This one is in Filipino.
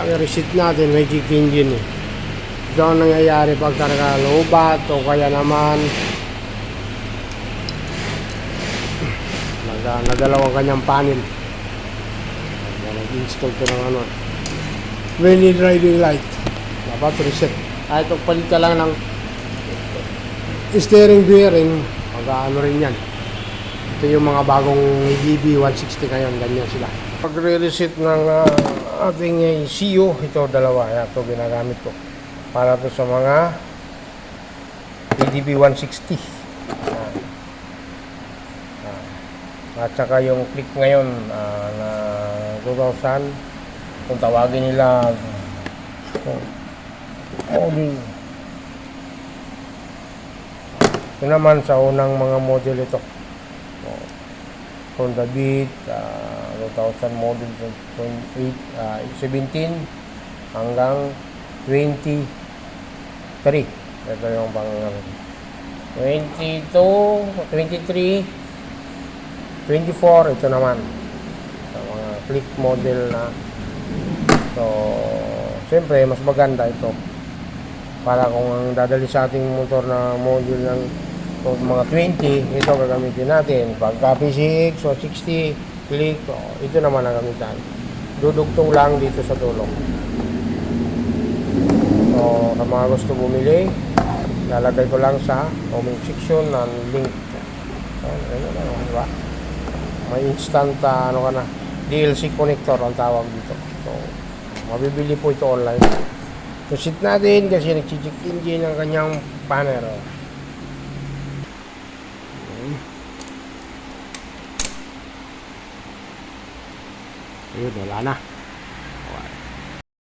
i-reset natin, may kick engine eh. Ito ang nangyayari pag talaga lobat o kaya naman nagalaw ang kanyang panel. Nag-install ko ng ano, mainly driving light. Dapat reset. Kahit palit ka lang ng steering bearing, mag-ano rin yan. Ito yung mga bagong DB160 ngayon, ganyan sila. Pag-re-reset ng ating ECU, ito dalawa, ito ginagamit ko para to sa mga DB160. At saka yung click ngayon na 2000, kung tawagin nila ito naman sa unang mga model ito, Honda Beat 2000 model 17 hanggang 23. Ito yung pang 22, 23, 24. Ito naman sa mga click model na. So siyempre mas maganda ito para kung ang dadali sa ating motor na model ng mga 20, ito gagamitin natin. Pagka P6 o 60 click, ito naman ang gamitan. Dudugtong lang dito sa dulo. So sa mga gusto bumili, lalagay ko lang sa comment section ng link. Diba? May instant DLC connector ang tawag dito. So mabibili po ito online. So sit natin kasi nag-check engine ang kanyang panel. Ayun, wala na.